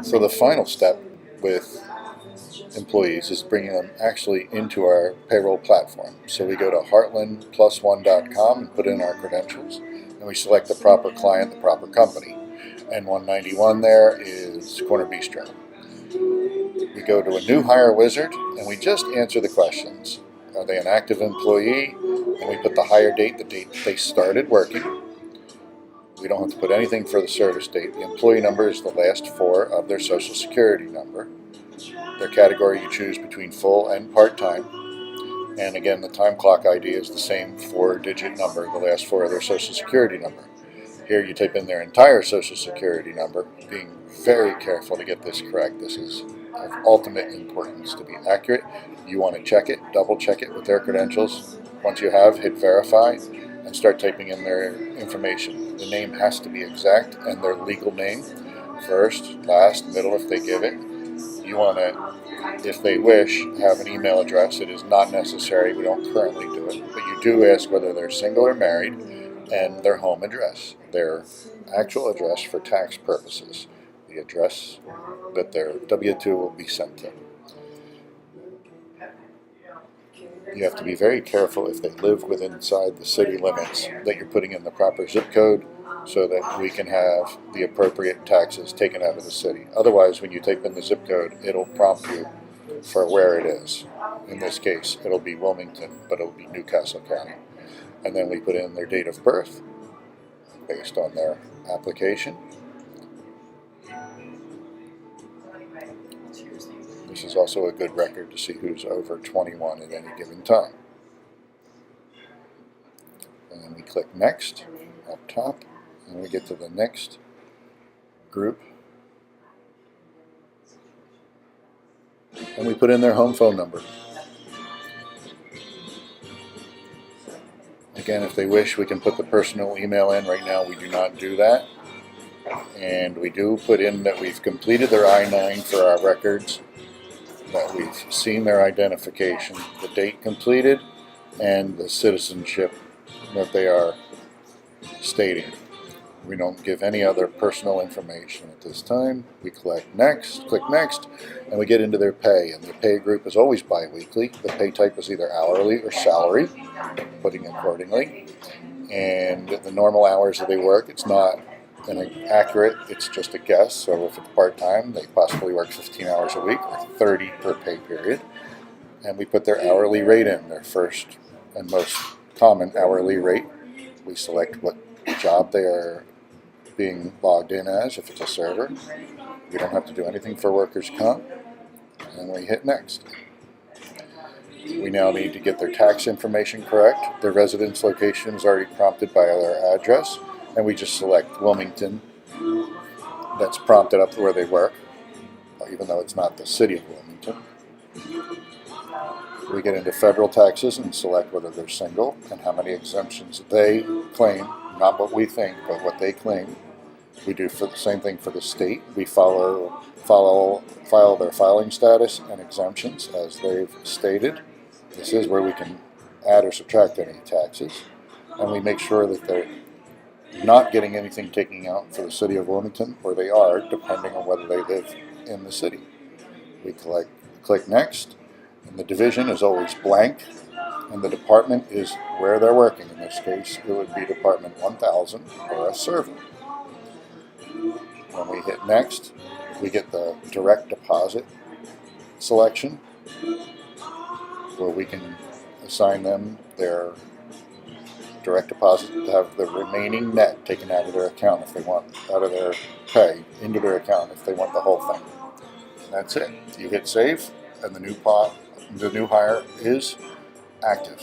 So the final step with employees is bringing them actually into our payroll platform. So we go to heartlandplus1.com and put in our credentials, and we select the proper client, the proper company. And 191 there is Corner Bistro. We go to a new hire wizard and we just answer the questions. Are they an active employee? And we put the hire date, the date they started working. We don't have to put anything for the service date. The employee number is the last four of their social security number. Their category you choose between full and part-time. And again, the time clock ID is the same four-digit number, the last four of their social security number. Here you type in their entire social security number, being very careful to get this correct. This is of ultimate importance to be accurate. You want to check it, double check it with their credentials. Once you have, hit verify and start typing in their information. The name has to be exact and their legal name, first, last, middle if they give it. You want to, if they wish, have an email address. It is not necessary. We don't currently do it. But you do ask whether they're single or married and their home address, their actual address for tax purposes, the address that their W-2 will be sent to. You have to be very careful if they live within inside the city limits that you're putting in the proper zip code so that we can have the appropriate taxes taken out of the city. Otherwise, when you type in the zip code, it'll prompt you for where it is. In this case, it'll be Wilmington, but it'll be Newcastle County. And then we put in their date of birth based on their application. This is also a good record to see who's over 21 at any given time. And then we click Next up top, and we get to the next group. And we put in their home phone number. Again, if they wish, we can put the personal email in. Right now, we do not do that. And we do put in that we've completed their I-9 for our records, that we've seen their identification, the date completed, and the citizenship that they are stating. We don't give any other personal information at this time. We click Next, and we get into their pay. And the pay group is always bi-weekly. The pay type is either hourly or salary, putting accordingly. And the normal hours that they work, it's not accurate, it's just a guess. So if it's part-time, they possibly work 15 hours a week or 30 per pay period. And we put their hourly rate in, their first and most common hourly rate. We select what job they are being logged in as, if it's a server. We don't have to do anything for workers' comp. And we hit Next. We now need to get their tax information correct. Their residence location is already prompted by their address, and we just select Wilmington. That's prompted up where they work, even though it's not the city of Wilmington. We get into federal taxes and select whether they're single and how many exemptions they claim, not what we think, but what they claim. We do for the same thing for the state. We file their filing status and exemptions as they've stated. This is where we can add or subtract any taxes. And we make sure that they're not getting anything taken out for the city of Wilmington, or they are, depending on whether they live in the city. We click Next, and the division is always blank, and the department is where they're working. In this case, it would be Department 1000 or a server. When we hit Next, we get the direct deposit selection, where we can assign them their direct deposit to have the remaining net taken out of their account if they want, out of their pay into their account if they want the whole thing. And that's it. You hit save, and the new hire is active.